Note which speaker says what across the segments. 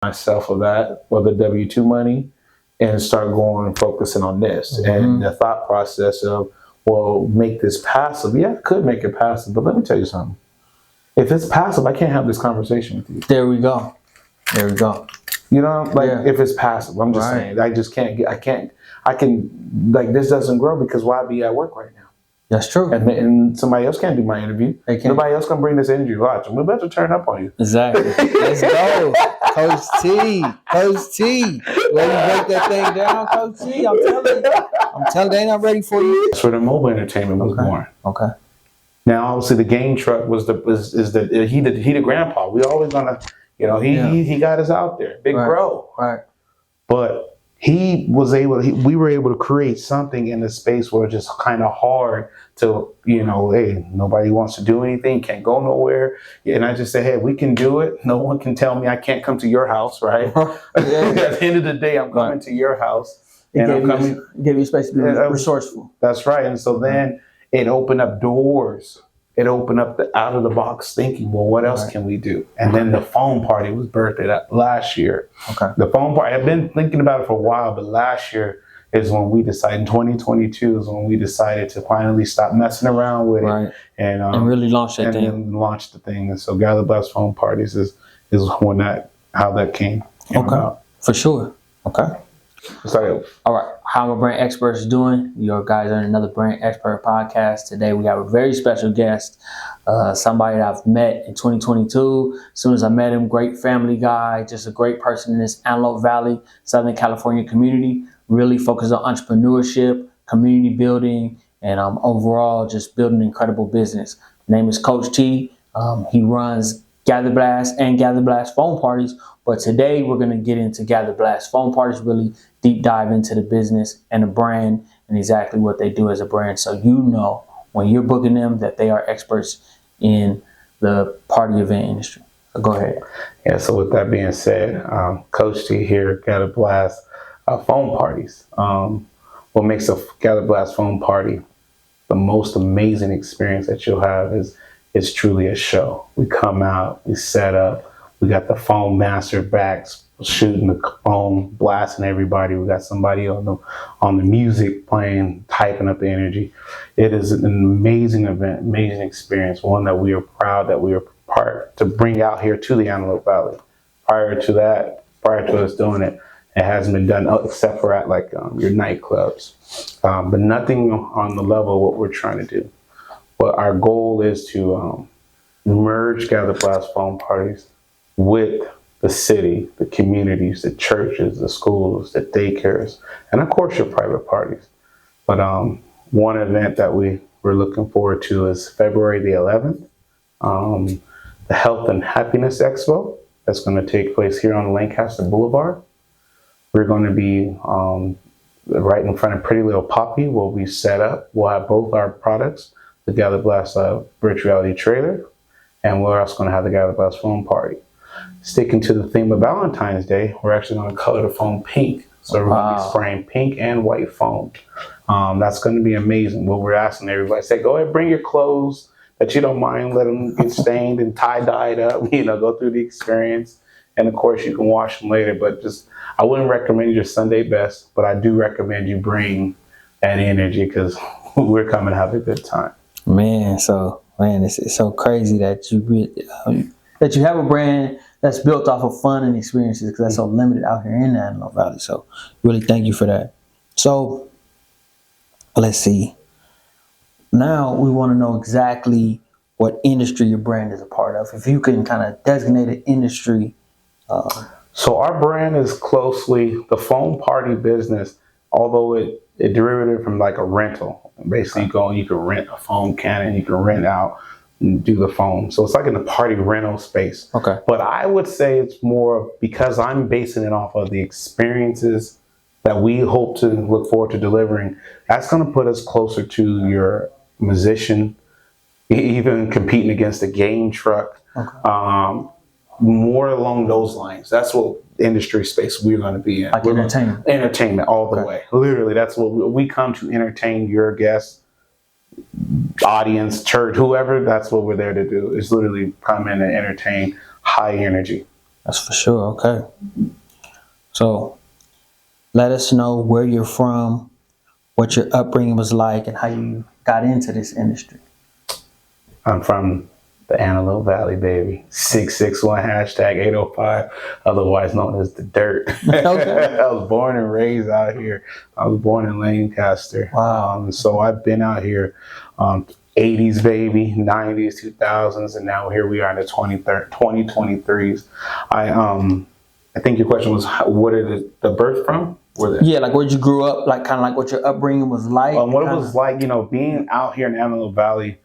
Speaker 1: myself of that, or the W-2 money, and start going and focusing on this. And the thought process of, well, make this passive. Yeah, I could make it passive, but let me tell you something. If it's passive, I can't have this conversation with you.
Speaker 2: There we go. There we go.
Speaker 1: You know, like if it's passive, I'm just saying, I just can't get, I can, like, this doesn't grow because why be at work right now?
Speaker 2: That's true.
Speaker 1: And somebody else can't do my interview. Nobody else can bring this energy. Watch, I'm about to turn up on you.
Speaker 2: Exactly. Let's go. Coach T. Coach T. Ready to break that thing down, Coach T? I'm telling you, they not ready for you.
Speaker 1: That's where the mobile entertainment was born.
Speaker 2: Okay.
Speaker 1: Now, obviously, the game truck was he the grandpa. We always gonna, you know, he got us out there, big bro.
Speaker 2: Right.
Speaker 1: But he was able. We were able to create something in a space where it's just kind of hard to, you know, hey, nobody wants to do anything, can't go nowhere. And I just say, hey, we can do it. No one can tell me I can't come to your house, right? At the end of the day, I'm coming to your house.
Speaker 2: Give you space to be resourceful.
Speaker 1: That's right. And so then it opened up doors. It opened up the out of the box thinking, well, what else can we do? And then the phone party was birthed last year. Okay. The phone party, I've been thinking about it for a while, but last year is when we decided, in 2022 is when we decided to finally stop messing around with it and really launch that thing. And launch the thing. And so Gather Blast Phone Parties is when how that came about.
Speaker 2: For sure. Okay.
Speaker 1: So,
Speaker 2: all right, how are brand experts doing? Your guys are in another brand expert podcast. Today we have a very special guest, somebody that I've met in 2022. As soon as I met him, great family guy, just a great person in this Antelope Valley, Southern California community, really focused on entrepreneurship, community building, and overall just building an incredible business. His name is Coach T. He runs Gather Blast and Gather Blast phone parties. But today we're going to get into Gather Blast phone parties, really deep dive into the business and the brand and exactly what they do as a brand. So you know when you're booking them that they are experts in the party event industry. So go ahead.
Speaker 1: Yeah, so with that being said, Coach T here, Gather Blast phone parties. What makes a Gather Blast phone party the most amazing experience that you'll have is truly a show. We come out, we set up, we got the phone master backs shooting the phone, blasting everybody. We got somebody on the music playing, typing up the energy. It is an amazing event, amazing experience, one that we are proud that we are part to bring out here to the Antelope Valley. Prior to us doing it, it hasn't been done except for at like your nightclubs, but nothing on the level of what we're trying to do. But our goal is to merge Gather Blast phone parties with the city, the communities, the churches, the schools, the daycares, and of course your private parties. But one event that we're looking forward to is February the 11th, the Health and Happiness Expo. That's going to take place here on Lancaster Boulevard. We're going to be right in front of Pretty Little Poppy where we set up. We'll have both our products, the Gather Blast virtual reality trailer, and we're also going to have the Gather Blast phone party. Sticking to the theme of Valentine's Day, we're actually going to color the phone pink. So we're going to be spraying pink and white foam. That's going to be amazing. What we're asking everybody, say, go ahead, bring your clothes that you don't mind, let them get stained and tie-dyed up, go through the experience. And of course, you can wash them later, but I wouldn't recommend your Sunday best, but I do recommend you bring that energy because we're coming to have a good time.
Speaker 2: Man, it's so crazy that you have a brand that's built off of fun and experiences because that's so limited out here in the Antelope Valley. So really thank you for that. So let's see. Now we want to know exactly what industry your brand is a part of. If you can kind of designate an industry.
Speaker 1: So our brand is closely the phone party business, although it derivative from like a rental. Basically, you can rent a phone cannon, you can rent out and do the phone. So it's like in the party rental space. Okay. But I would say it's more because I'm basing it off of the experiences that we hope to look forward to delivering. That's going to put us closer to your musician, even competing against a game truck. Okay. More along those lines. That's what industry space we're going to be in.
Speaker 2: Like entertainment.
Speaker 1: Entertainment all the way. Literally, that's what we come to entertain your guests, audience, church, whoever. That's what we're there to do. Is literally come in and entertain high energy.
Speaker 2: That's for sure. Okay. So let us know where you're from, what your upbringing was like, and how you got into this industry.
Speaker 1: I'm from the Antelope Valley, baby. 661 hashtag 805, otherwise known as the dirt.
Speaker 2: Okay.
Speaker 1: I was born and raised out here. I was born in Lancaster.
Speaker 2: Wow.
Speaker 1: So I've been out here 80s, baby, 90s, 2000s, and now here we are in the 2023s. I think your question was, what are the birth from?
Speaker 2: Yeah, like where you grew up, like kind of like what your upbringing was like.
Speaker 1: What it was like, being out here in the Antelope Valley,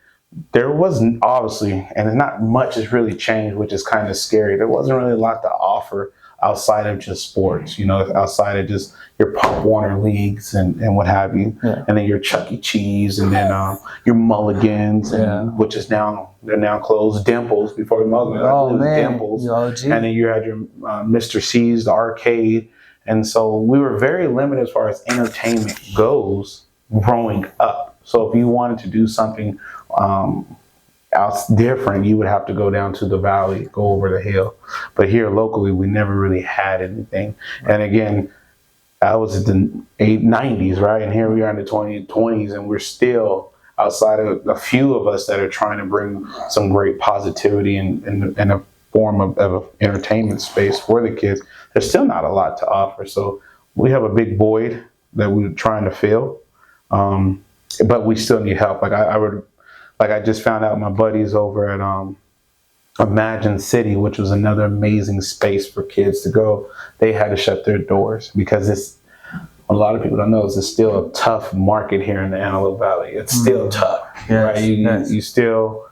Speaker 1: there wasn't obviously, and not much has really changed, which is kind of scary. There wasn't really a lot to offer outside of just sports, outside of just your Pop Warner leagues and what have you.
Speaker 2: Yeah.
Speaker 1: And then your Chuck E. Cheese, and then your Mulligans, which is they're now closed. Dimples before the Mulligans.
Speaker 2: Oh, man.
Speaker 1: Dimples. And then you had your Mr. C's, the arcade. And so we were very limited as far as entertainment goes growing up. So if you wanted to do something else different, you would have to go down to the valley, go over the hill. But here locally, we never really had anything. And again, I was in the 90s, right? And here we are in the 2020s, and we're still, outside of a few of us that are trying to bring some great positivity in a form of entertainment space for the kids, there's still not a lot to offer. So we have a big void that we're trying to fill. But we still need help. I just found out my buddies over at Imagine City, which was another amazing space for kids to go. They had to shut their doors because a lot of people don't know, it's still a tough market here in the Antelope Valley. It's still tough, right? You still,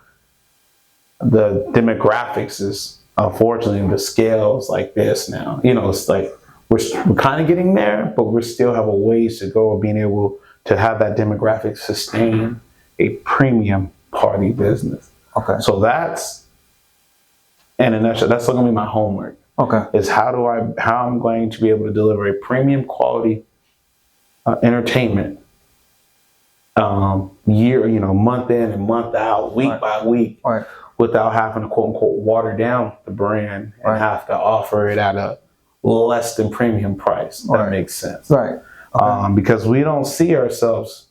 Speaker 1: the demographics is, unfortunately, the scale's like this now. It's like we're kind of getting there, but we still have a ways to go of being able to have that demographic sustain a premium party business.
Speaker 2: Okay.
Speaker 1: So that's, in a nutshell, that's going to be my homework.
Speaker 2: Okay.
Speaker 1: Is how I'm going to be able to deliver a premium quality entertainment month in and month out, week by week, without having to quote unquote water down the brand and have to offer it at a less than premium price. That makes sense.
Speaker 2: Right. Okay.
Speaker 1: Because we don't see ourselves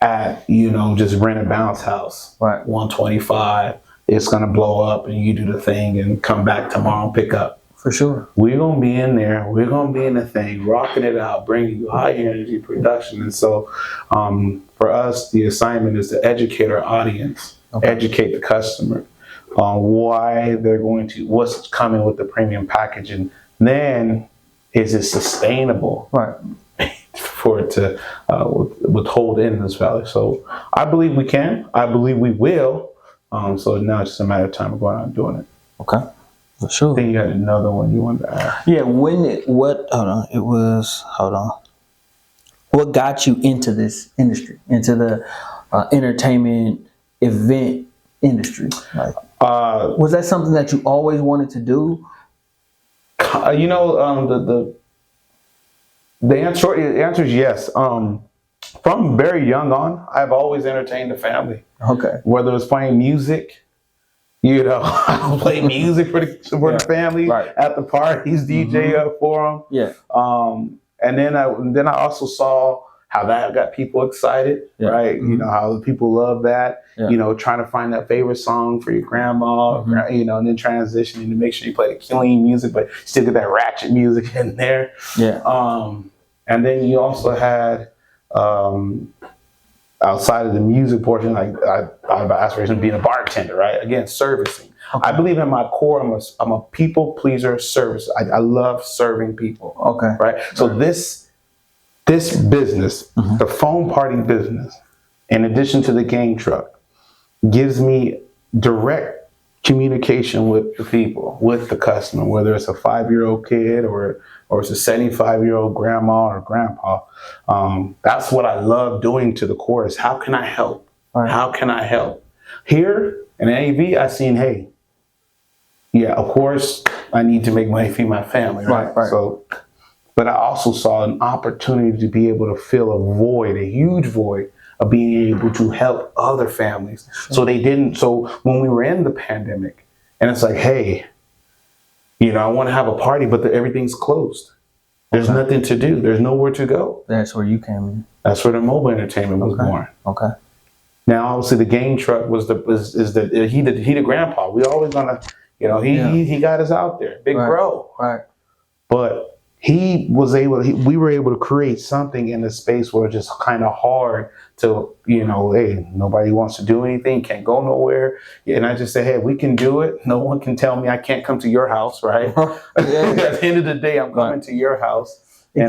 Speaker 1: at, just rent a bounce house.
Speaker 2: Right.
Speaker 1: 125. It's going to blow up and you do the thing and come back tomorrow and pick up.
Speaker 2: For sure.
Speaker 1: We're going to be in there. We're going to be in the thing, rocking it out, bringing you high energy production. And so for us, the assignment is to educate our audience, educate the customer on why what's coming with the premium package. And then, is it sustainable?
Speaker 2: Right.
Speaker 1: For it to withhold in this valley. So I believe we can. I believe we will. So now it's just a matter of time of going out and doing it.
Speaker 2: Okay. For sure.
Speaker 1: I think you had another one you wanted to ask.
Speaker 2: Yeah. What got you into this industry, into the entertainment event industry? Was that something that you always wanted to do?
Speaker 1: The answer is yes. From very young on, I've always entertained the family.
Speaker 2: Okay.
Speaker 1: Whether it's playing music, I play music for the family at the parties, DJ up for them.
Speaker 2: Yeah.
Speaker 1: And then I also saw how that got people excited, right? Mm-hmm. How the people love that. Yeah. Trying to find that favorite song for your grandma, and then transitioning to make sure you play the clean music, but still get that ratchet music in there.
Speaker 2: Yeah.
Speaker 1: And then you also had, outside of the music portion, like I thought about aspirations of being a bartender, right? Again, servicing. Okay. I believe in my core, I'm a people pleaser service. I love serving people.
Speaker 2: Okay.
Speaker 1: Right. So this business, the phone party business, in addition to the gang truck, gives me direct communication with the people, with the customer, whether it's a 5-year-old kid or it's a 75-year-old grandma or grandpa. That's what I love doing to the core is how can I help? Right. How can I help? Here in AV, I seen, hey, yeah, of course I need to make money feed my family, right? So, but I also saw an opportunity to be able to fill a void, a huge void of being able to help other families. Sure. So when we were in the pandemic and it's like, hey, I want to have a party, but everything's closed. There's nothing to do. There's nowhere to go.
Speaker 2: That's where you came in.
Speaker 1: That's where the mobile entertainment was born.
Speaker 2: Okay.
Speaker 1: Now, obviously, the game truck was the grandpa. We always gonna, he got us out there, big bro.
Speaker 2: Right.
Speaker 1: But we were able to create something in a space where it's just kind of hard to, hey, nobody wants to do anything, can't go nowhere. And I just say, hey, we can do it. No one can tell me I can't come to your house, right? At the end of the day, I'm coming to your house.
Speaker 2: It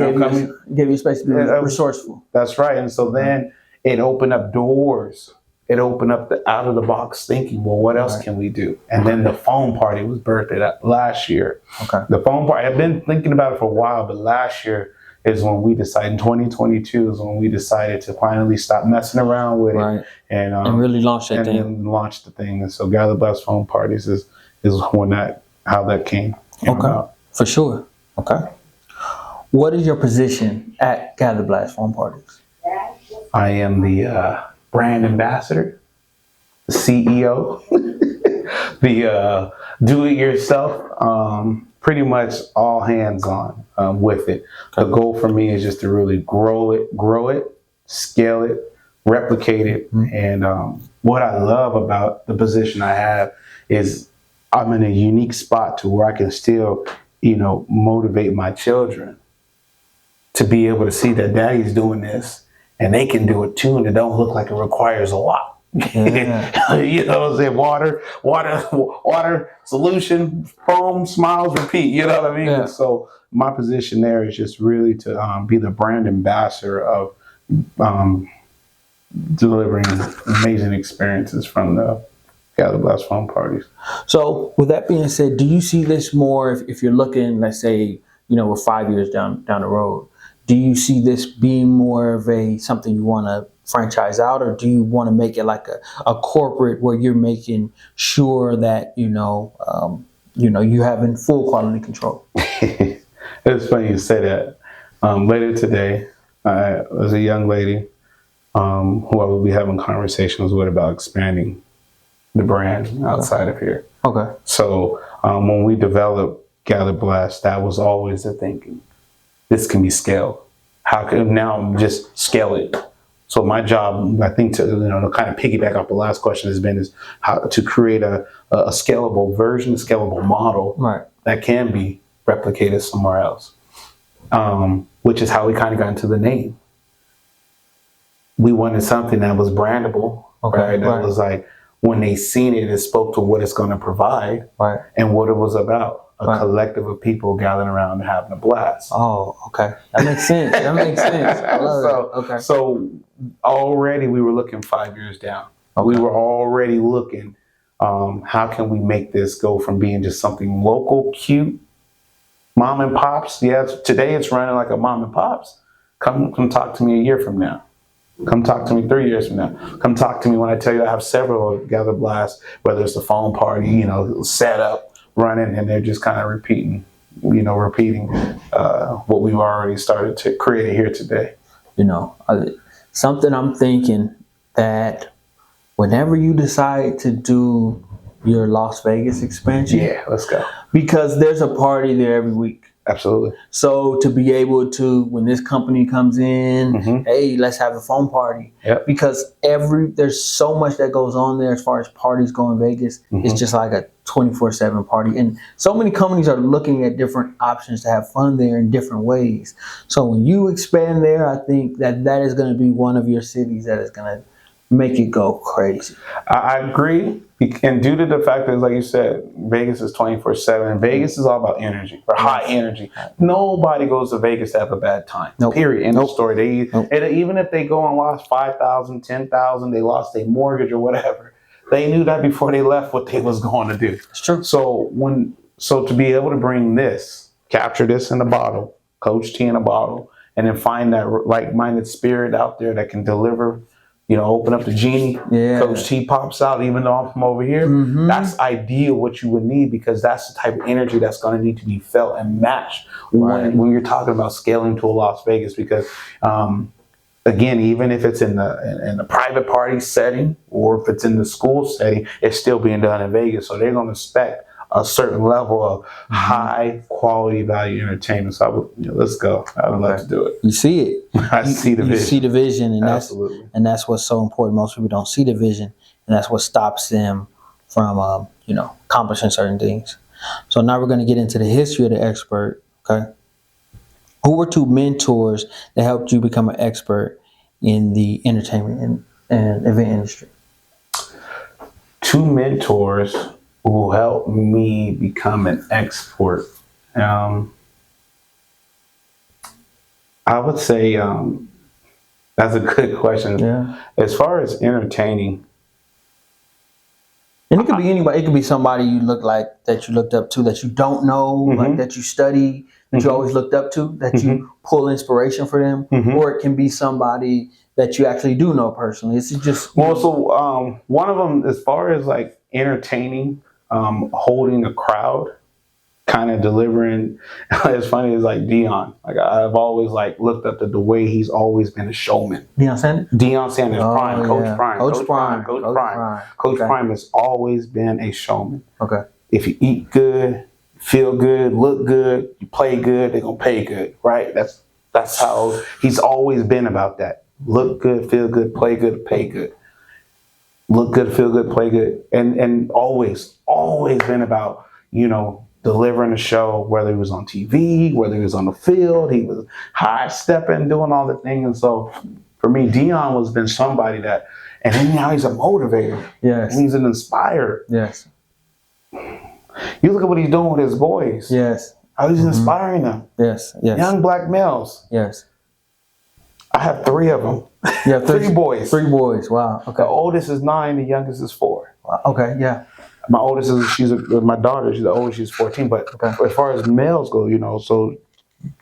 Speaker 2: gave you space to be resourceful.
Speaker 1: That's right. And so then it opened up doors. It opened up the out of the box thinking, well, what else can we do? And then the phone party was birthed last year. Okay. The phone party, I've been thinking about it for a while, but last year is when we decided, in 2022 is when we decided to finally stop messing around with it. And
Speaker 2: really launch that thing.
Speaker 1: And launch the thing. And so Gather Blast Phone Parties is how that came about.
Speaker 2: For sure. Okay. What is your position at Gather Blast Phone Parties?
Speaker 1: I am the brand ambassador, the CEO, the do-it-yourself, pretty much all hands on with it. The goal for me is just to really grow it, scale it, replicate it. And what I love about the position I have is I'm in a unique spot to where I can still, motivate my children to be able to see that daddy's doing this. And they can do it too, and it don't look like it requires a lot. Yeah. You know what I'm saying? Water, solution, foam, smiles, repeat. You know what I mean? Yeah. So my position there is just really to be the brand ambassador of delivering amazing experiences from the Gather Blast Phone Parties.
Speaker 2: So with that being said, do you see this more if you're looking, let's say, we're 5 years down the road? Do you see this being more of something you want to franchise out, or do you want to make it like a corporate where you're making sure that you having full quality control?
Speaker 1: It's funny you say that. Later today, there's a young lady who I will be having conversations with about expanding the brand outside of here. Okay. So when we developed Gather Blast, that was always the thinking. This can be scaled. How can now just scale it? So my job, I think, to kind of piggyback off the last question is how to create a scalable version, a scalable model that can be replicated somewhere else. Which is how we kind of got into the name. We wanted something that was brandable, right? That was like when they seen it, it spoke to what it's going to provide and what it was about. A collective of people gathering around and having a blast.
Speaker 2: Oh, okay. That makes sense. I love it.
Speaker 1: So already we were looking 5 years down. Okay. We were already looking, how can we make this go from being just something local, cute, mom and pops? Yeah, today it's running like a mom and pops. Come talk to me a year from now. Come talk to me 3 years from now. Come talk to me when I tell you I have several Gather Blasts, whether it's the phone party, set up, running, and they're just kind of repeating what we've already started to create here today.
Speaker 2: Something I'm thinking that whenever you decide to do your Las Vegas expansion,
Speaker 1: let's go,
Speaker 2: because there's a party there every week.
Speaker 1: Absolutely.
Speaker 2: So to be able to, when this company comes in, hey, let's have a phone party. Yep. Because there's so much that goes on there as far as parties go in Vegas. It's just like a 24/7 party. And so many companies are looking at different options to have fun there in different ways. So when you expand there, I think that is going to be one of your cities that is going to make it go crazy.
Speaker 1: I agree. And due to the fact that, like you said, Vegas is 24/7. Vegas is all about energy, or high energy. Nobody goes to Vegas to have a bad time. Nope. Period. End of story. And even if they go and lost 5,000, 10,000, they lost their mortgage or whatever, they knew that before they left what they was going to do.
Speaker 2: It's true.
Speaker 1: So to be able to bring this, capture this in a bottle, Coach T in a bottle, and then find that like-minded spirit out there that can deliver. Open up the genie. Yeah. Coach T pops out, even though I'm from over here. That's ideal what you would need, because that's the type of energy that's going to need to be felt and matched when you're talking about scaling to a Las Vegas. Because again, even if it's in the private party setting or if it's in the school setting, it's still being done in Vegas. So they're going to expect a certain level of high quality value entertainment. So I would, let's go. I would love to do it.
Speaker 2: You see it.
Speaker 1: I see the vision.
Speaker 2: You see the vision, and
Speaker 1: Absolutely.
Speaker 2: that's what's so important. Most people don't see the vision, and that's what stops them from accomplishing certain things. So now we're going to get into the history of the expert. Okay, who were two mentors that helped you become an expert in the entertainment and event industry?
Speaker 1: Two mentors who helped me become an expert. I would say that's a good question.
Speaker 2: Yeah.
Speaker 1: As far as entertaining,
Speaker 2: and it could be anybody. It could be somebody you look like that you looked up to that you don't know, like that you study, that you always looked up to, that you pull inspiration for them, or it can be somebody that you actually do know personally. It's just
Speaker 1: one of them, as far as like entertaining, holding a crowd, kind of delivering. It's funny, it's like Deion. Like I've always like looked up to the way he's always been a showman.
Speaker 2: Deion Sanders?
Speaker 1: Deion Sanders, Prime, Coach Prime.
Speaker 2: Coach Prime.
Speaker 1: Coach Prime has always been a showman.
Speaker 2: Okay.
Speaker 1: If you eat good, feel good, look good, you play good, they're gonna pay good, right? That's how he's always been about that. Look good, feel good, play good, pay good. Look good, feel good, play good, and always been about delivering a show, whether he was on TV, whether he was on the field, he was high stepping, doing all the things. And so for me, Deion has been somebody that, and then now he's a motivator.
Speaker 2: Yes.
Speaker 1: And he's an inspirer.
Speaker 2: Yes.
Speaker 1: You look at what he's doing with his boys.
Speaker 2: Yes.
Speaker 1: How he's inspiring them.
Speaker 2: Yes. Yes.
Speaker 1: Young black males.
Speaker 2: Yes.
Speaker 1: I have 3 of them.
Speaker 2: You have
Speaker 1: 3 boys.
Speaker 2: 3 boys. Wow. Okay.
Speaker 1: The oldest is 9, the youngest is 4.
Speaker 2: Wow. Okay. Yeah.
Speaker 1: My oldest my daughter. She's the oldest. She's 14. But as far as males go, so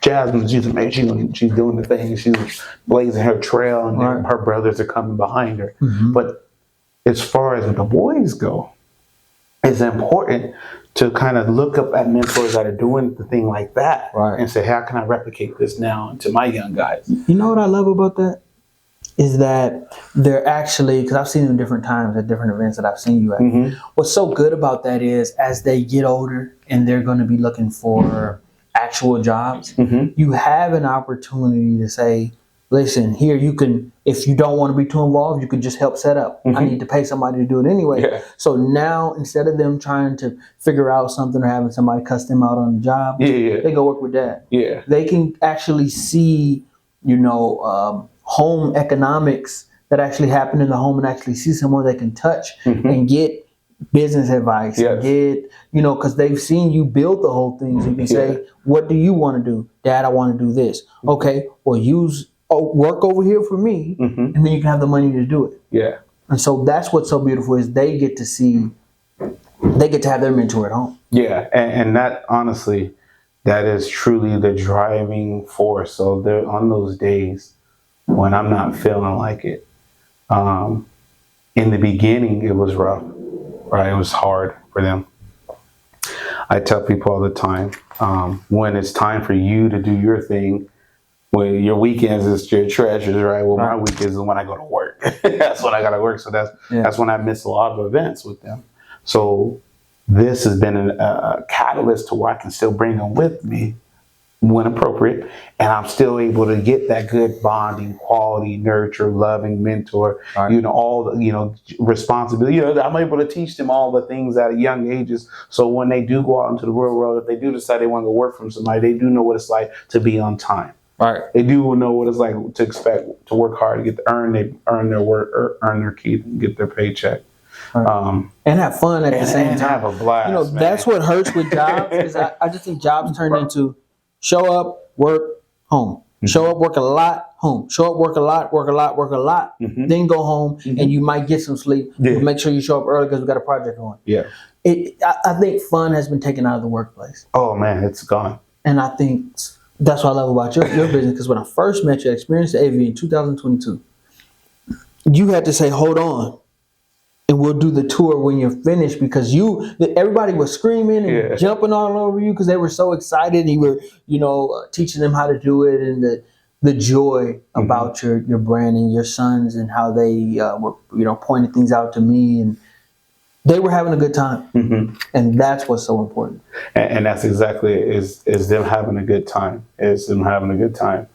Speaker 1: Jasmine, she's amazing. She's doing the thing. She's blazing her trail, and then her brothers are coming behind her. But as far as the boys go, it's important to kind of look up at mentors that are doing the thing like that, and say, how can I replicate this now to my young guys?
Speaker 2: You know what I love about that? Is that they're actually, because I've seen them different times at different events that I've seen you at. What's so good about that is as they get older and they're going to be looking for actual jobs, you have an opportunity to say, listen, here you can, if you don't want to be too involved, you can just help set up. I need to pay somebody to do it anyway. Yeah. So now instead of them trying to figure out something or having somebody cuss them out on the job, they go work with Dad. Yeah. They can actually see, home economics that actually happen in the home and actually see someone they can touch and get business advice. And get, because they've seen you build the whole thing. So you can say, what do you want to do? Dad, I want to do this. Okay, well, work over here for me, and then you can have the money to do it. Yeah. And so that's what's so beautiful is they get to have their mentor at home. Yeah,
Speaker 1: and that, honestly, that is truly the driving force. So they're on those days when I'm not feeling like it. In the beginning, it was rough, right? It was hard for them. I tell people all the time, when it's time for you to do your thing, when your weekends is your treasures, right? Well, my weekends is when I go to work. That's when I got to work. So that's when I miss a lot of events with them. So this has been a catalyst to where I can still bring them with me when appropriate, and I'm still able to get that good bonding, quality, nurture, loving mentor, all the, responsibility. I'm able to teach them all the things at young ages. So when they do go out into the real world, if they do decide they want to go work from somebody, they do know what it's like to be on time. Right. They do know what it's like to expect to work hard, to earn their work, earn their keep, and get their paycheck.
Speaker 2: Right. And have fun at the same time.
Speaker 1: Have a blast.
Speaker 2: That's what hurts with jobs. Is I just think jobs turn into show up, work, home. Show up, work a lot, home. Show up, work a lot, work a lot, work a lot. Then go home, and you might get some sleep. But make sure you show up early because we got a project going. Yeah. I think fun has been taken out of the workplace.
Speaker 1: Oh man, it's gone.
Speaker 2: And I think that's what I love about your business, because when I first met you, I experienced the AV in 2022. You had to say, hold on, and we'll do the tour when you're finished, because everybody was screaming and jumping all over you because they were so excited. You were, teaching them how to do it, and the joy about your brand and your sons and how they were, pointing things out to me. And they were having a good time.
Speaker 1: Mm-hmm.
Speaker 2: And that's what's so important.
Speaker 1: And that's exactly it, is them having a good time. Is them having a good time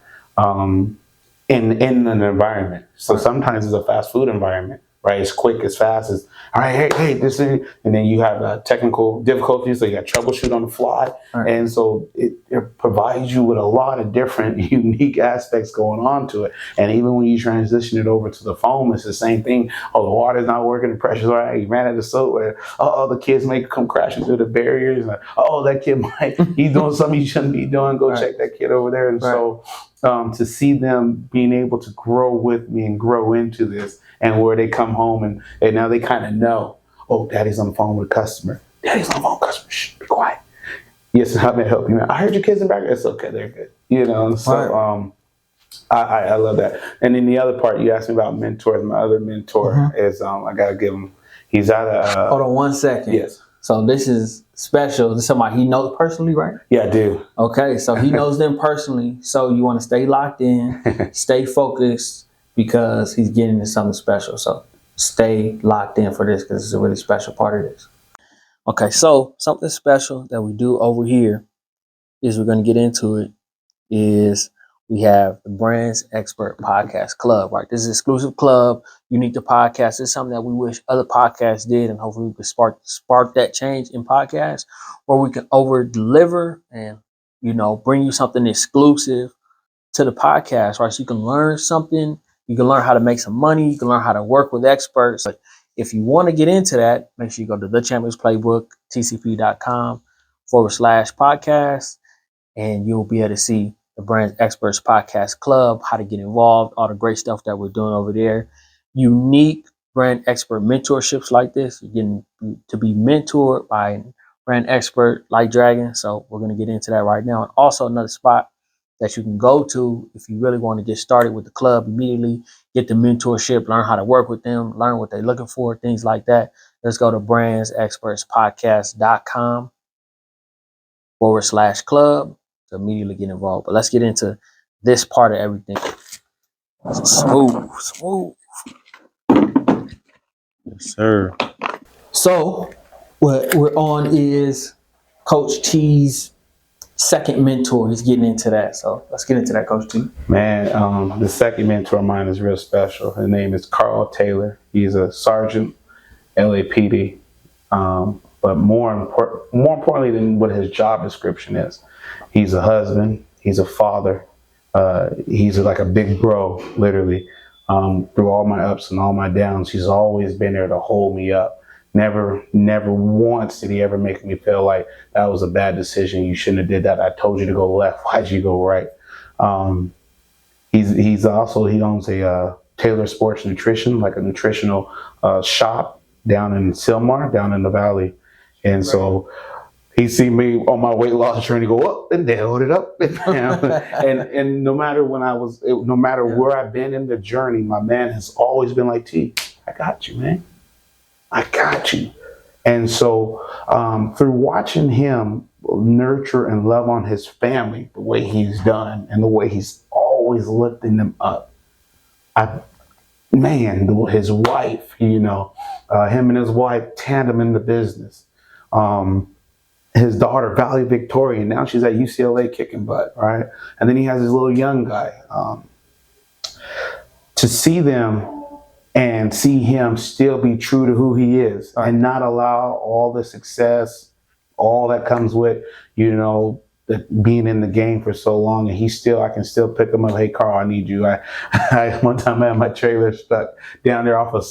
Speaker 1: in an environment. So sometimes it's a fast food environment, right? It's quick, it's fast. It's all right. Hey, this is, and then you have technical difficulties. So you got troubleshoot on the fly,
Speaker 2: Right.
Speaker 1: and so it provides you with a lot of different unique aspects going on to it. And even when you transition it over to the foam, it's the same thing. Oh, the water's not working, the pressure's all right. You ran out of soap. Where the kids may come crashing through the barriers. And, that kid he's doing something he shouldn't be doing. Go check that kid over there. And so to see them being able to grow with me and grow into this, and where they come home and now they kind of know, oh, daddy's on the phone with a customer. Daddy's on the phone with a customer. Shh, be quiet. Yes, how may I help you? I heard your kids in back. It's okay, they're good. So I love that. And then the other part, you asked me about mentors. My other mentor is I gotta give him. He's out of.
Speaker 2: Hold on 1 second.
Speaker 1: Yes.
Speaker 2: So this is special. This is somebody he knows personally, right?
Speaker 1: Yeah, I do.
Speaker 2: Okay, so he knows them personally. So you want to stay locked in, stay focused, because he's getting into something special. So stay locked in for this, because it's a really special part of this. Okay, so something special that we do over here is we're going to get into it is we have the Brands Expert Podcast Club, right? This is an exclusive club, unique to podcasts. It's something that we wish other podcasts did, and hopefully we could spark that change in podcasts, where we can over deliver and, bring you something exclusive to the podcast, right? So you can learn something, you can learn how to make some money, you can learn how to work with experts. Like, if you want to get into that, make sure you go to the Champions Playbook, tcp.com/podcast, and you'll be able to see the Brands Experts Podcast Club, how to get involved, all the great stuff that we're doing over there. Unique brand expert mentorships like this. You're getting to be mentored by a brand expert like Dragon. So we're going to get into that right now. And also another spot that you can go to if you really want to get started with the club immediately, get the mentorship, learn how to work with them, learn what they're looking for, things like that. Let's go to brandsexpertspodcast.com/club to immediately get involved. But let's get into this part of everything. Smooth.
Speaker 1: Yes, sir.
Speaker 2: So what we're on is Coach T's second mentor. He's getting into that. So let's get into that, Coach T.
Speaker 1: Man, the second mentor of mine is real special. His name is Carl Taylor. He's a sergeant, LAPD. But more importantly than what his job description is, he's a husband, he's a father, he's like a big bro, literally. Through all my ups and all my downs, he's always been there to hold me up. Never once did he ever make me feel like that was a bad decision. You shouldn't have did that. I told you to go left. Why'd you go right? He owns a Taylor Sports Nutrition, like a nutritional shop down in Sylmar, down in the valley. And so he seen me on my weight loss journey go up and down and up and down. and no matter where I've been in the journey, my man has always been like, T, I got you, man. I got you. And so through watching him nurture and love on his family, the way he's done and the way he's always lifting them up, his wife, him and his wife tandem in the business. His daughter, Valley Victoria, now she's at UCLA kicking butt, right? And then he has his little young guy. To see them and see him still be true to who he is, right, and not allow all the success, all that comes with, being in the game for so long, and I can still pick him up. Hey, Carl, I need you. I one time I had my trailer stuck down there off of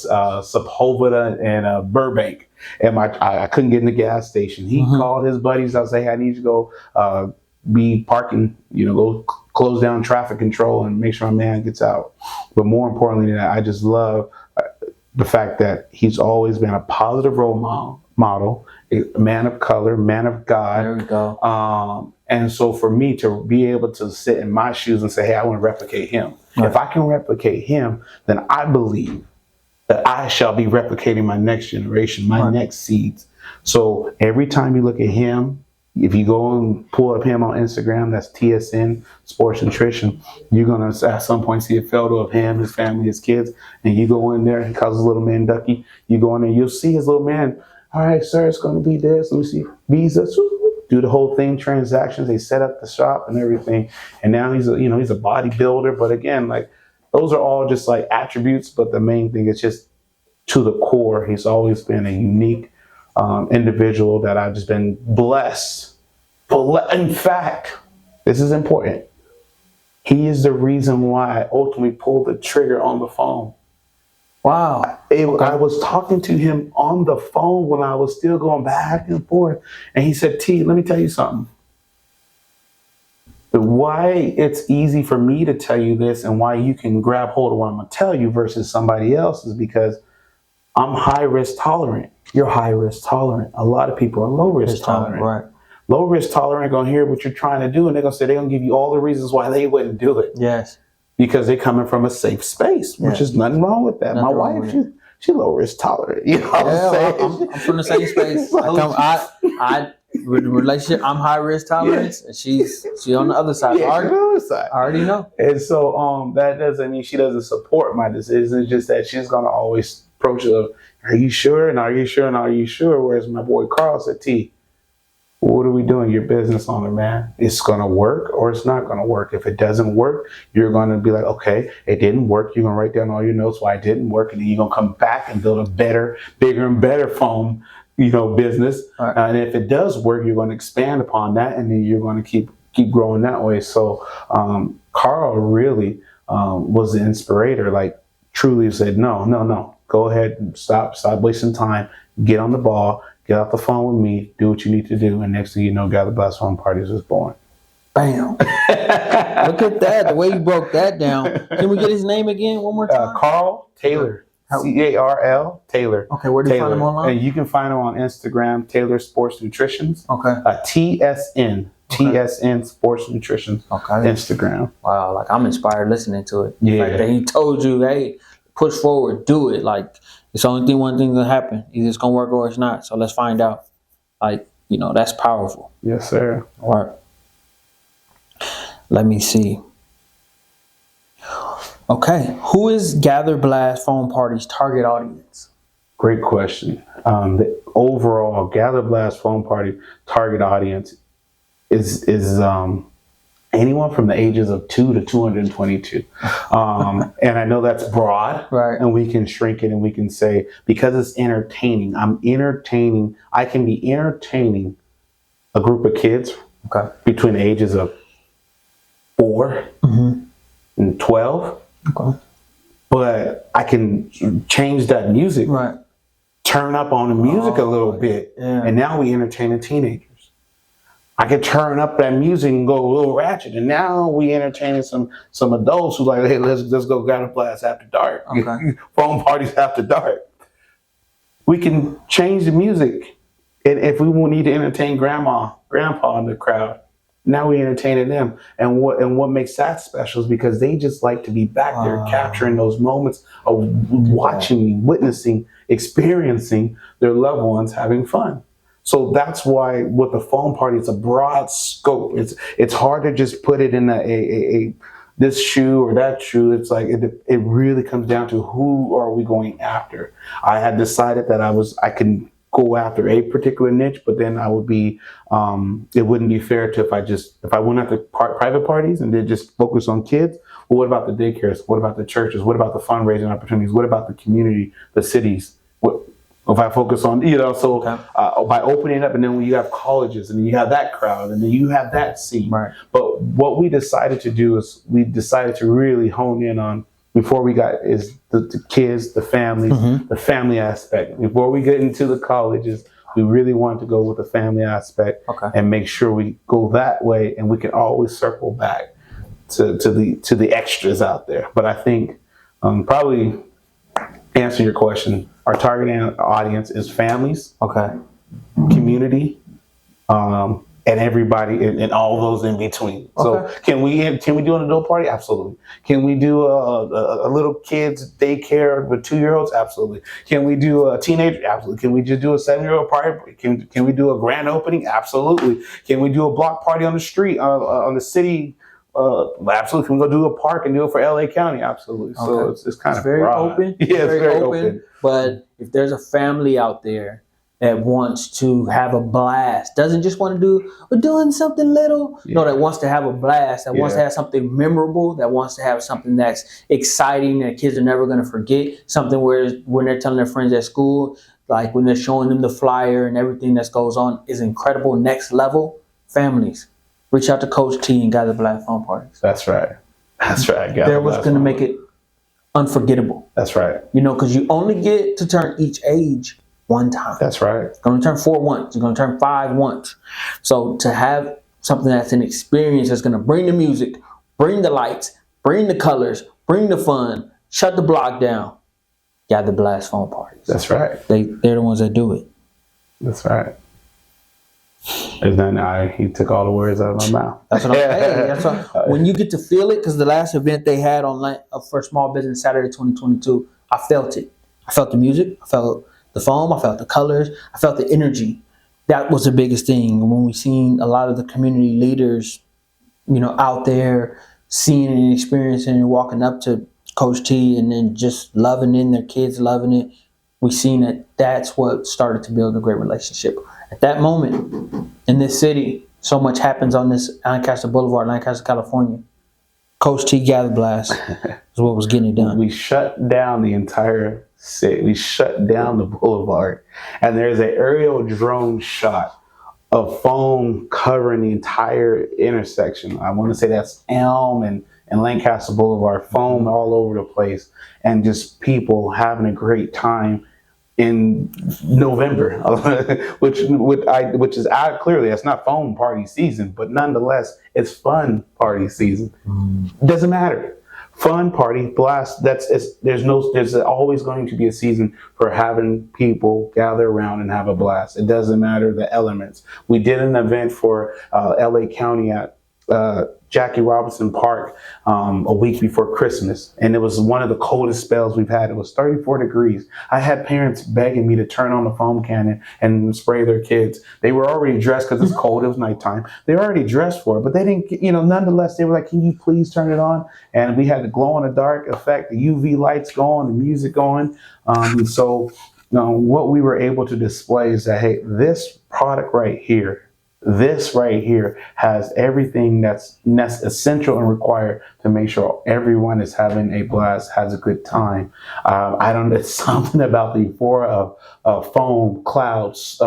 Speaker 1: Sepulveda and Burbank, and I couldn't get in the gas station. He called his buddies. I say, hey, I need you to go be parking, go close down traffic control and make sure my man gets out. But more importantly than that, I just love the fact that he's always been a positive role model, a man of color, man of God.
Speaker 2: There we go.
Speaker 1: And so for me to be able to sit in my shoes and say, hey, I want to replicate him. Right. If I can replicate him, then I believe that I shall be replicating my next generation, my next seeds. So every time you look at him, If you go and pull up him on Instagram, that's TSN Sports Nutrition, you're going to at some point see a photo of him, his family, his kids, and you go in there, he calls his little man Ducky, you go in there, you'll see his little man, all right, sir, it's going to be this, let me see, Visa, do the whole thing, transactions, they set up the shop and everything, and now he's a bodybuilder, but again, like, those are all just like attributes, but the main thing is just to the core, he's always been a unique individual that I've just been blessed. In fact, this is important. He is the reason why I ultimately pulled the trigger on the phone.
Speaker 2: Wow.
Speaker 1: I was talking to him on the phone when I was still going back and forth. And he said, T, let me tell you something. Why it's easy for me to tell you this and why you can grab hold of what I'm going to tell you versus somebody else is because I'm high risk tolerant. You're high risk tolerant. A lot of people are low risk tolerant.
Speaker 2: Right.
Speaker 1: Low risk tolerant going to hear what you're trying to do and they're going to say they're going to give you all the reasons why they wouldn't do it.
Speaker 2: Yes.
Speaker 1: Because they're coming from a safe space, which is nothing wrong with that. My wife, she low risk tolerant. You know what I'm saying?
Speaker 2: I'm from the same space. I relationship, I'm high risk tolerance, and she's on the other side.
Speaker 1: Yeah, she's on the other side.
Speaker 2: I already know.
Speaker 1: And so that doesn't mean she doesn't support my decision. It's just that she's gonna always approach it of, are you sure? And are you sure? And are you sure? Whereas my boy Carl said, T, what are we doing? Your business owner, man. It's gonna work or it's not gonna work. If it doesn't work, you're gonna be like, okay, it didn't work. You're gonna write down all your notes why it didn't work, and then you're gonna come back and build a better, bigger and better foam, business.
Speaker 2: Right.
Speaker 1: And if it does work, you're going to expand upon that, and then you're going to keep growing that way. So Carl really was the inspirator. Like, truly said, no, go ahead and stop wasting time, get on the ball, get off the phone with me, do what you need to do, and next thing you know, Gather Blast Phone Parties was born.
Speaker 2: Bam. Look at that, the way you broke that down. Can we get his name again one more time?
Speaker 1: Carl Taylor. CARL Taylor.
Speaker 2: Okay, where do you find him online?
Speaker 1: And you can find him on Instagram, Taylor Sports Nutritions.
Speaker 2: Okay.
Speaker 1: TSN Sports Nutritions. Okay. Instagram.
Speaker 2: Wow, like I'm inspired listening to it.
Speaker 1: Yeah.
Speaker 2: Like that he told you, hey, push forward, do it. Like it's only one thing that happen. Either it's gonna work or it's not. So let's find out. Like, that's powerful.
Speaker 1: Yes, sir.
Speaker 2: All right. Let me see. Okay, who is Gather Blast Phone Party's target audience?
Speaker 1: Great question. The overall Gather Blast Phone Party target audience is anyone from the ages of 2 to 222. And I know that's broad,
Speaker 2: right?
Speaker 1: And we can shrink it and we can say, because it's entertaining, I can be entertaining a group of kids between the ages of 4 and 12. Okay. But I can change that music,
Speaker 2: right?
Speaker 1: Turn up on the music a little bit, and now we entertaining teenagers. I can turn up that music and go a little ratchet, and now we entertaining some adults who like, hey, let's go Gather Blast after dark. Okay. Phone parties after dark. We can change the music, and if we need to entertain grandpa in the crowd, now we entertaining them. And what makes that special is because they just like to be back there capturing those moments of watching, witnessing, experiencing their loved ones having fun. So that's why with the phone party, it's a broad scope. It's hard to just put it in a this shoe or that shoe. It's like it really comes down to who are we going after. I had decided that I can go after a particular niche, but then I would be, it wouldn't be fair to if I went after private parties and then just focus on kids. Well, what about the daycares? What about the churches? What about the fundraising opportunities? What about the community, the cities? What if I focus on, by opening up, and then when you have colleges and you have that crowd and then you have that scene.
Speaker 2: Right.
Speaker 1: But what we decided to do is we decided to really hone in on before we got is the kids, the families, the family aspect. Before we get into the colleges, we really wanted to go with the family aspect and make sure we go that way, and we can always circle back to the extras out there. But I think probably answer your question, our target audience is families, community, and everybody and all those in between.
Speaker 2: Okay.
Speaker 1: So can we do an adult party? Absolutely. Can we do a little kids daycare with 2-year-olds? Absolutely. Can we do a teenager? Absolutely. Can we just do a 7-year-old party? Can we do a grand opening? Absolutely. Can we do a block party on the street on the city? Absolutely. Can we go do a park and do it for LA County? Absolutely. So
Speaker 2: Okay.
Speaker 1: it's kind
Speaker 2: It's
Speaker 1: of
Speaker 2: very
Speaker 1: broad.
Speaker 2: open.
Speaker 1: Yeah, it's very open.
Speaker 2: But if there's a family out there that wants to have a blast, doesn't just want to do, we're doing something little.
Speaker 1: Yeah.
Speaker 2: No, that wants to have a blast, that wants to
Speaker 1: Yeah.
Speaker 2: have something memorable, that wants to have something that's exciting that kids are never going to forget. Something where when they're telling their friends at school, like when they're showing them the flyer and everything that goes on is incredible, next level. Families, reach out to Coach T and Gather Blast phone parties.
Speaker 1: That's right. That's right.
Speaker 2: They're what's going to make it unforgettable.
Speaker 1: That's right.
Speaker 2: You know, because you only get to turn each age one time.
Speaker 1: That's right.
Speaker 2: You're going to turn 4 once. You're going to turn 5 once. So to have something that's an experience that's going to bring the music, bring the lights, bring the colors, bring the fun, shut the block down, Gather Blast phone parties.
Speaker 1: That's right.
Speaker 2: They're the ones that do it.
Speaker 1: That's right. And then he took all the words out of my mouth.
Speaker 2: That's what I'm saying. That's what, when you get to feel it, because the last event they had on for Small Business Saturday 2022, I felt it. I felt the music. I felt the foam. I felt the colors. I felt the energy. That was the biggest thing. When we seen a lot of the community leaders, you know, out there seeing and experiencing and walking up to Coach T and then just loving it, their kids loving it, we seen that that's what started to build a great relationship. At that moment, in this city, so much happens on this Lancaster Boulevard, Lancaster, California. Coach T Gather Blast is what was getting it done.
Speaker 1: We shut down the entire city. We shut down the boulevard. And there's an aerial drone shot of foam covering the entire intersection. I want to say that's Elm and Lancaster Boulevard, foam all over the place, and just people having a great time in November, which is out clearly. It's not foam party season, but nonetheless, it's fun party season. Doesn't matter. Fun party blast. There's always going to be a season for having people gather around and have a blast. It doesn't matter the elements. We did an event for LA County at Jackie Robinson Park a week before Christmas, and it was one of the coldest spells we've had. It was 34 degrees. I had parents begging me to turn on the foam cannon and spray their kids. They were already dressed because it's cold. It was nighttime. They were already dressed for it, but they didn't, nonetheless, they were like, can you please turn it on? And we had the glow in the dark effect, the UV lights going, the music going. So what we were able to display is that, hey, this product right here, this right here has everything that's essential and required to make sure everyone is having a blast, has a good time. It's something about the euphoria of foam, clouds,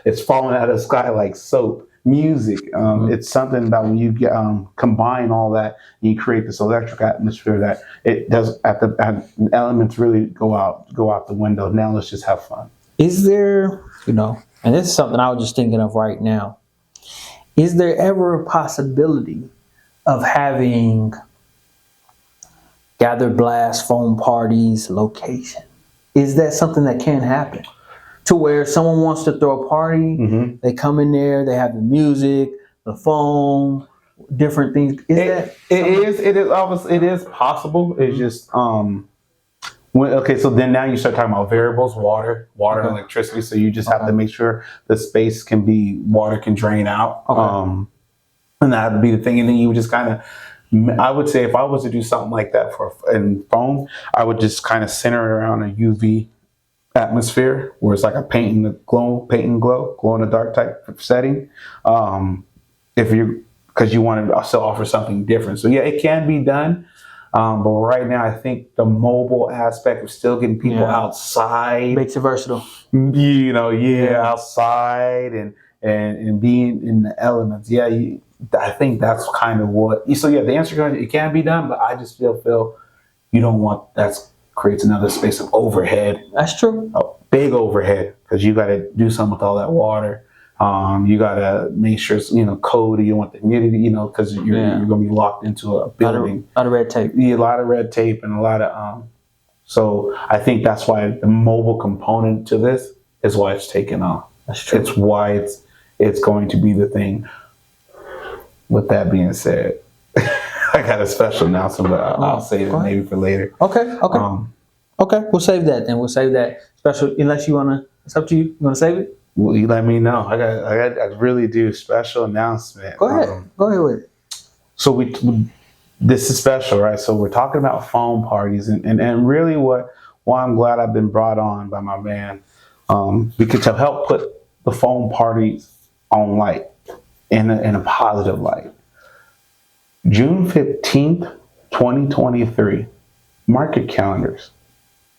Speaker 1: it's falling out of the sky like soap, music. It's something about when you get, combine all that, and you create this electric atmosphere that it does, elements really go out the window. Now let's just have fun.
Speaker 2: Is there, and this is something I was just thinking of right now. Is there ever a possibility of having Gather Blast foam parties location? Is that something that can happen? To where someone wants to throw a party, they come in there, they have the music, the foam, different things. It is possible. It's just so then now you start talking about variables, water and electricity. So you just have to make sure the space water can drain out. And that would be the thing. And then you would just kind of, I would say if I was to do something like that in foam, I would just kind of center it around a UV atmosphere where it's like a paint and glow in the dark type of setting. Because you want to also offer something different. So yeah, it can be done. But right now, I think the mobile aspect of still getting people outside makes it versatile.
Speaker 1: Outside and being in the elements. Yeah, I think that's kind of what. So yeah, the answer is it can be done, but I just still feel you don't want that creates another space of overhead.
Speaker 2: That's true.
Speaker 1: A big overhead because you got to do something with all that water. You gotta make sure it's code. You want the humidity, because you're gonna be locked into a building.
Speaker 2: A lot of red tape.
Speaker 1: Yeah, a lot of red tape and a lot of So I think that's why the mobile component to this is why it's taken off.
Speaker 2: That's true.
Speaker 1: It's why it's going to be the thing. with that being said, I got a special announcement, but I'll save it maybe for later.
Speaker 2: Okay. Okay. We'll save that then. We'll save that special, unless you wanna. It's up to you. You wanna save it?
Speaker 1: Well, you let me know. I really do special announcement.
Speaker 2: Go ahead. Go ahead with it.
Speaker 1: So this is special, right? So we're talking about foam parties, and really why I'm glad I've been brought on by my man, because to help put the foam parties on light in a positive light. June 15th, 2023. Mark your calendars.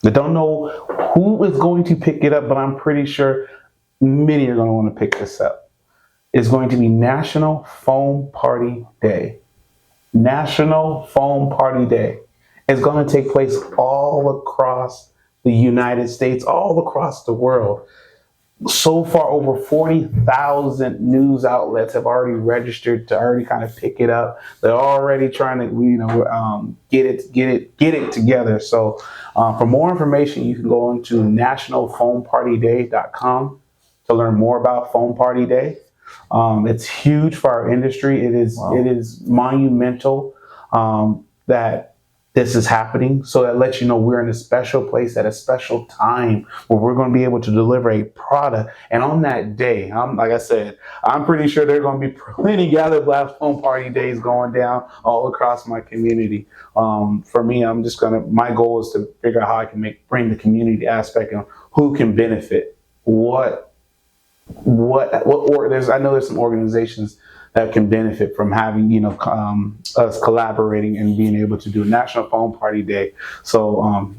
Speaker 1: I don't know who is going to pick it up, but I'm pretty sure many are going to want to pick this up. It's going to be National Foam Party Day. National Foam Party Day. It's going to take place all across the United States, all across the world. So far, over 40,000 news outlets have already registered to already kind of pick it up. They're already trying to, get it together. So, for more information, you can go into nationalfoampartyday.com to learn more about Foam Party Day. It's huge for our industry. It is monumental that this is happening. So that lets you know we're in a special place at a special time where we're going to be able to deliver a product. And on that day, like I said, I'm pretty sure there are going to be plenty Gather Blast Foam Party days going down all across my community. For me, my goal is to figure out how I can bring the community aspect and who can benefit. I know there's some organizations that can benefit from having, us collaborating and being able to do a National Foam Party Day. So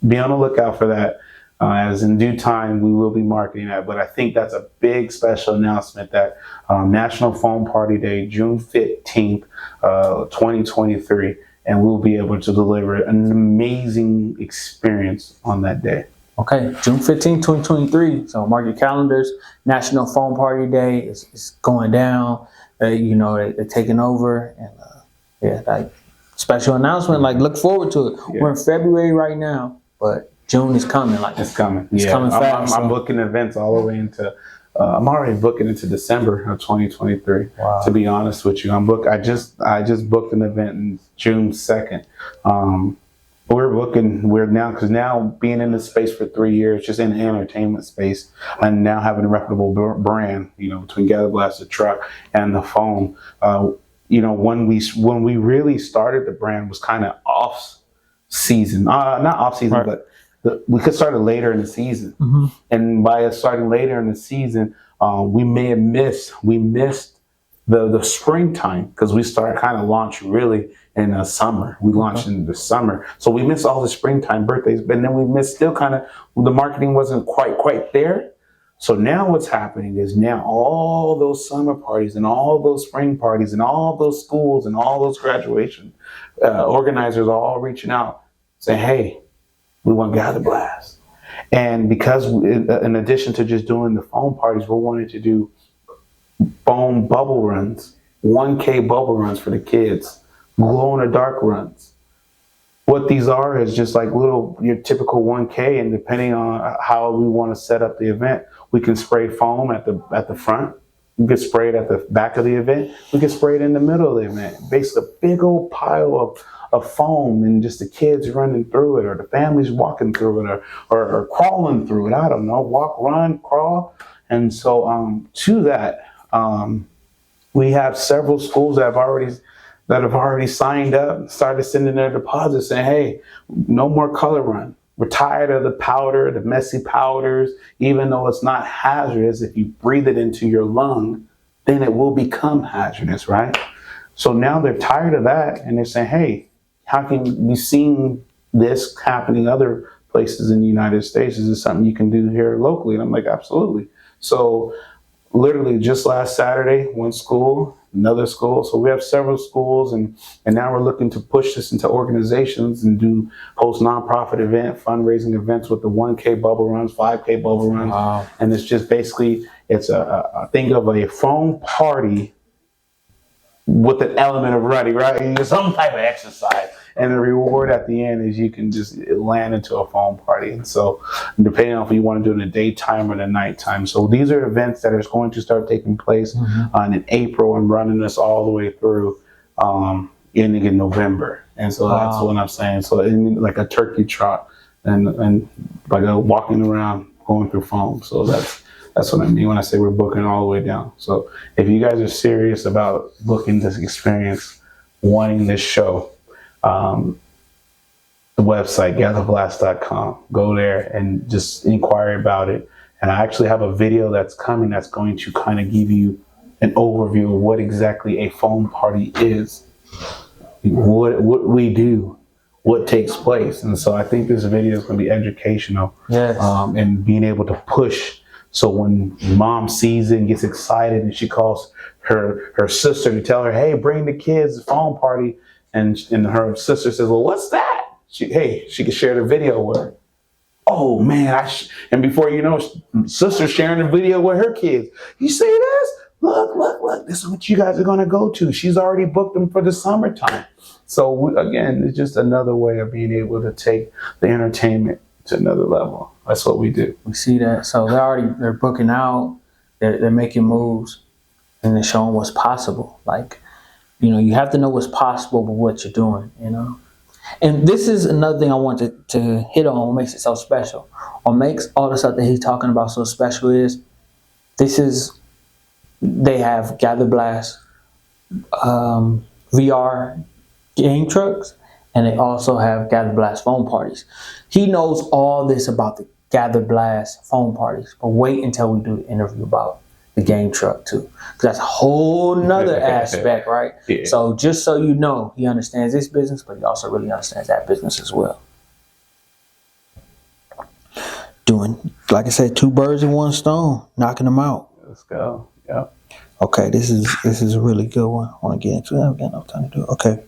Speaker 1: be on the lookout for that. As in due time, we will be marketing that. But I think that's a big special announcement that National Foam Party Day, June 15th, 2023, and we'll be able to deliver an amazing experience on that day.
Speaker 2: Okay, June 15th, 2023. So mark your calendars. National Foam Party Day is going down. They're taking over, and special announcement. Like, look forward to it. Yeah. We're in February right now, but June is coming.
Speaker 1: It's coming. It's coming fast. I'm booking events all the way into. I'm already booking into December of 2023. Wow. To be honest with you, I just booked an event in June 2nd. We're now being in this space for 3 years, just in the entertainment space, and now having a reputable brand, between Gather Blast, the truck, and the foam. When we really started, the brand was kind of off season, not off season, right. But we could start it later in the season. Mm-hmm. And by us starting later in the season, we missed the springtime, because we started kind of launch really in the summer. We launched in the summer. So we missed all the springtime birthdays, but then we missed still kind of, the marketing wasn't quite there. So now what's happening is now all those summer parties and all those spring parties and all those schools and all those graduation organizers are all reaching out saying, hey, we want Gather Blast. And because in addition to just doing the foam parties, we wanted to do foam bubble runs, 1K bubble runs for the kids, glow in the dark runs. What these are is just like your typical 1K, and depending on how we want to set up the event, we can spray foam at the front. We can spray it at the back of the event. We can spray it in the middle of the event. Basically, a big old pile of foam, and just the kids running through it, or the families walking through it, or crawling through it. I don't know, walk, run, crawl. And so to that, we have several schools that have already signed up, started sending their deposits, saying, hey, no more color run. We're tired of the powder, the messy powders. Even though it's not hazardous, if you breathe it into your lung, then it will become hazardous, right? So now they're tired of that, and they're saying, hey, how can we see this happening other places in the United States? Is this something you can do here locally? And I'm like, absolutely. So literally just last Saturday, one school, another school. So we have several schools, and now we're looking to push this into organizations and host nonprofit fundraising events with the 1K bubble runs, 5K bubble runs. Wow. And it's just basically, it's a thing of a foam party with an element of running, right? Some type of exercise. And the reward at the end is you can just land into a foam party. And so, depending on if you want to do it in the daytime or the nighttime. So, these are events that are going to start taking place in April and running us all the way through ending in November. And so, that's what I'm saying. So, like a turkey trot and like a walking around going through foam. So, that's what I mean when I say we're booking all the way down. So if you guys are serious about booking this experience, wanting this show, the website, gatherblast.com, go there and just inquire about it. And I actually have a video that's coming that's going to kind of give you an overview of what exactly a foam party is, what we do, what takes place. And so I think this video is going to be educational.
Speaker 2: Yes.
Speaker 1: And being able to push. So when mom sees it and gets excited and she calls her sister to tell her, hey, bring the kids to foam party. And her sister says, well, what's that? She can share the video with her. Oh, man. And before you know, sister's sharing the video with her kids. You see this? Look. This is what you guys are going to go to. She's already booked them for the summertime. So, again, it's just another way of being able to take the entertainment to another level. That's what we do.
Speaker 2: We see that. So they're booking out, they're making moves, and they're showing what's possible. Like, you have to know what's possible with what you're doing, And this is another thing I wanted to hit on what makes it so special. What makes all the stuff that he's talking about so special is they have Gather Blast VR game trucks, and they also have Gather Blast foam parties. He knows all this about the Gather Blast foam parties, but wait until we do the interview about the game truck too, because that's a whole nother aspect, right? Yeah. So just so you know, he understands this business, but he also really understands that business as well. Doing, like I said, 2 birds in 1 stone, knocking them out.
Speaker 1: Let's go. Yeah.
Speaker 2: Okay, this is a really good one. I want to get into it. I've got no time to do it. Okay.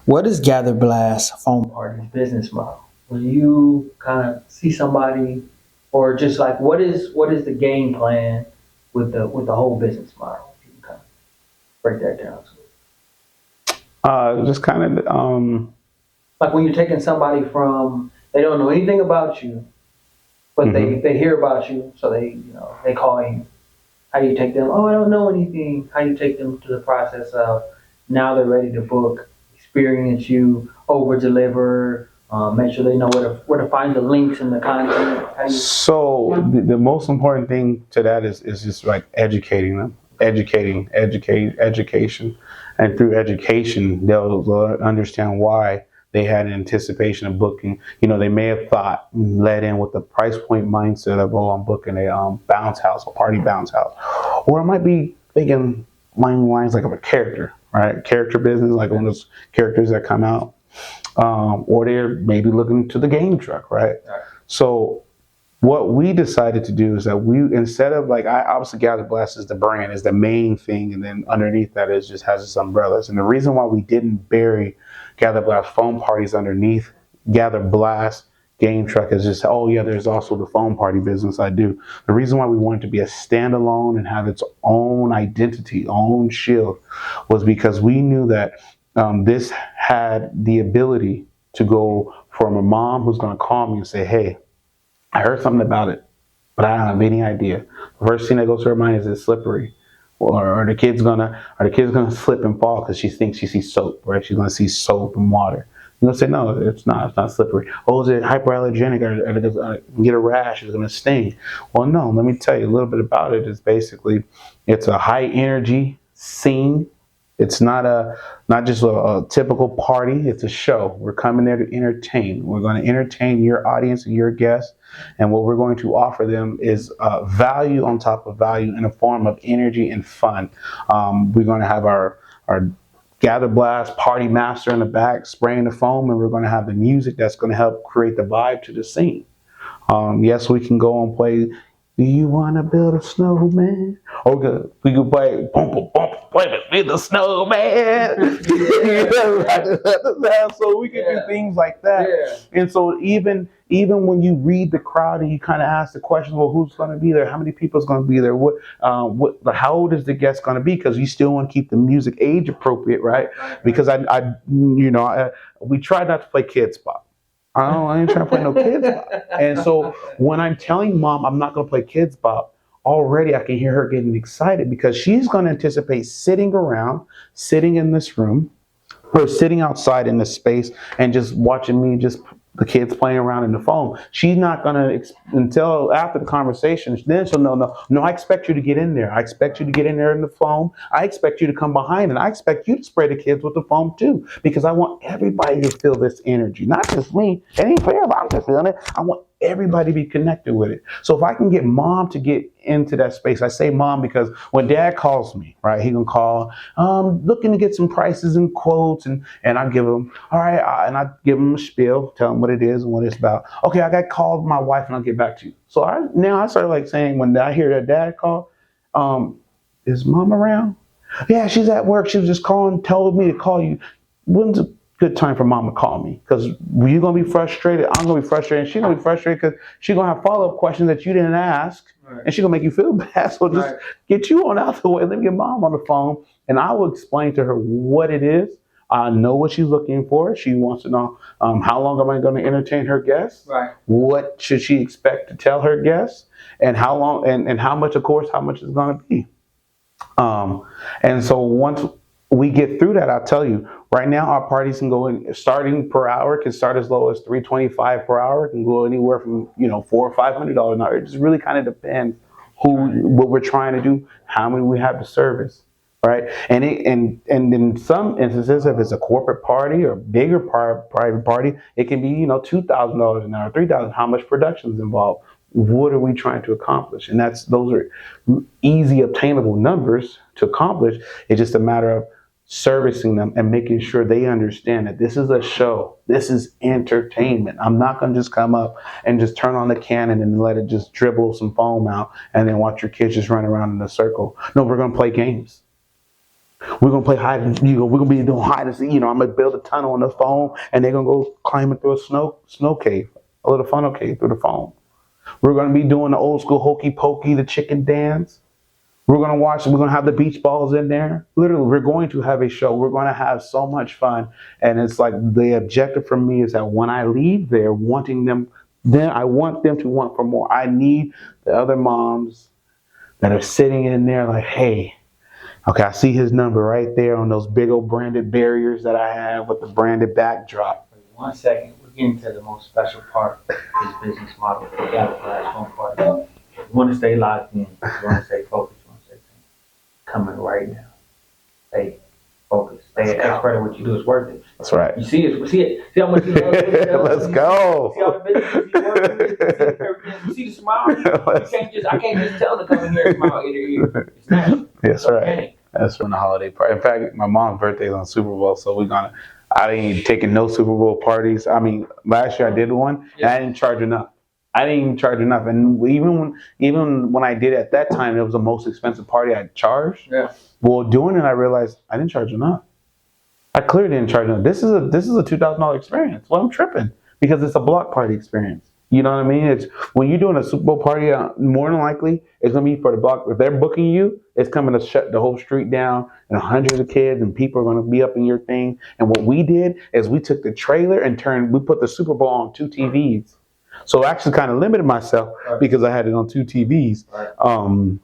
Speaker 2: What is Gather Blast foam party's business model? When you kind of see somebody, or just like what is the game plan with the whole business model? You can kind of break that down to
Speaker 1: just kind of
Speaker 2: like when you're taking somebody from, they don't know anything about you, but they hear about you, so they call you. How do you take them? Oh, I don't know anything. How do you take them to the process of now they're ready to book, experience you, over deliver, make sure they know where to find the links and the content.
Speaker 1: So the most important thing to that is just like educating them, education, and through education they'll understand why they had an anticipation of booking. They may have thought, led in with the price point mindset of, oh, I'm booking a bounce house, a party bounce house, or I might be thinking lines like of a character. Right, character business, like one of those characters that come out, or they're maybe looking to the game truck, right? So, what we decided to do is that instead of obviously Gather Blast is the brand, is the main thing, and then underneath that is just has its umbrellas. And the reason why we didn't bury Gather Blast foam parties underneath Gather Blast game truck is just, oh yeah, there's also the foam party business I do. The reason why we wanted to be a standalone and have its own identity, own shield, was because we knew that this had the ability to go from a mom who's going to call me and say, hey, I heard something about it, but I don't have any idea. The first thing that goes to her mind is it's slippery. Or the kid's gonna slip and fall because she thinks she sees soap, right? She's gonna see soap and water. You're gonna say, no, it's not slippery. Oh, is it hyperallergenic, or get a rash? Is it gonna sting? Well, no, let me tell you a little bit about it. Is basically, it's a high energy scene. It's not just a typical party. It's a show. We're coming there to entertain. We're going to entertain your audience and your guests. And what we're going to offer them is value on top of value in a form of energy and fun. We're going to have our Gather Blast party master in the back spraying the foam, and we're going to have the music that's going to help create the vibe to the scene. Yes, we can go and play Do you want to build a snowman? Okay, we could play bump, bump, play the snowman. So we could do things like that. Yeah. And so even when you read the crowd and you kind of ask the question, well, who's going to be there? How many people's going to be there? How old is the guest going to be? Because you still want to keep the music age appropriate, right? Because we try not to play kids pop. I ain't trying to play no kids bop. And so when I'm telling mom I'm not going to play kids bop, already I can hear her getting excited because she's going to anticipate sitting in this room, or sitting outside in this space and just watching me, just the kids playing around in the phone. She's not going to, until after the conversation, then she'll know, no, I expect you to get in there. I expect you to get in there in the phone. I expect you to come behind, and I expect you to spray the kids with the foam too, because I want everybody to feel this energy, not just me. It ain't fair, but I'm just feeling it. I want everybody to be connected with it. So if I can get mom to get into that space, I say mom because when dad calls me, right, he gonna call, looking to get some prices and quotes, and I give him, all right, and I give him a spiel, tell him what it is and what it's about. Okay, I got called my wife and I'll get back to you. So I started like saying, when I hear that dad call, is mom around? Yeah, she's at work. She was just calling, told me to call you. When's a good time for mom to call me? Because you're going to be frustrated. I'm going to be frustrated. And she's going to be frustrated because she's going to have follow-up questions that you didn't ask. Right. And she's going to make you feel bad. So just get you on out the way. Let me get mom on the phone. And I will explain to her what it is. I know what she's looking for. She wants to know how long am I going to entertain her guests? Right. What should she expect to tell her guests? And how long and how much, of course, how much it's going to be. And so once we get through that, I'll tell you, right now our parties can go in, starting per hour can start as low as $325 per hour. It can go anywhere from $400 or $500 an hour. It just really kind of depends what we're trying to do, how many we have to service, right? And in some instances, if it's a corporate party or bigger private party, it can be $2,000 an hour, $3,000. How much production is involved? What are we trying to accomplish? And those are easy obtainable numbers to accomplish. It's just a matter of servicing them and making sure they understand that this is a show. This is entertainment. I'm not going to just come up and just turn on the cannon and let it just dribble some foam out and then watch your kids just run around in a circle. No, we're going to play games. We're going to play hide and we're going to be doing hide and seek. I'm going to build a tunnel on the foam and they're going to go climbing through a snow cave, a little funnel cave through the foam. We're going to be doing the old school hokey pokey, the chicken dance. We're going to have the beach balls in there. Literally, we're going to have a show. We're going to have so much fun. And it's like the objective for me is that when I leave there wanting them, then I want them to want for more. I need the other moms that are sitting in there like, hey, okay, I see his number right there on those big old branded barriers that I have with the branded backdrop.
Speaker 2: 1 second. Into the most special part of this business model for Gallup Home Party. You want to stay locked in, you want to stay focused, you want to stay coming right now. Stay focused. Stay an expert at what you do. It's worth it.
Speaker 1: That's right.
Speaker 2: You see it. See how much you love it.
Speaker 1: Let's go.
Speaker 2: See how the business is working. You see the smile. I can't just tell to come in here and smile ear to ear. It's natural.
Speaker 1: That's right. That's when the holiday party. In fact, my mom's birthday is on Super Bowl, so I ain't taking no Super Bowl parties. I mean, last year I did one, and I didn't charge enough. And even when I did it at that time, it was the most expensive party I charged. Yeah. Well, doing it, I realized I didn't charge enough. I clearly didn't charge enough. This is a $2,000 experience. Well, I'm tripping because it's a block party experience. You know what I mean? It's when you're doing a Super Bowl party, more than likely it's gonna be for the block. If they're booking you, it's coming to shut the whole street down, and hundreds of kids and people are gonna be up in your thing. And what we did is we took the trailer and we put the Super Bowl on 2 TVs. So I actually kind of limited myself because I had it on 2 TVs. Right.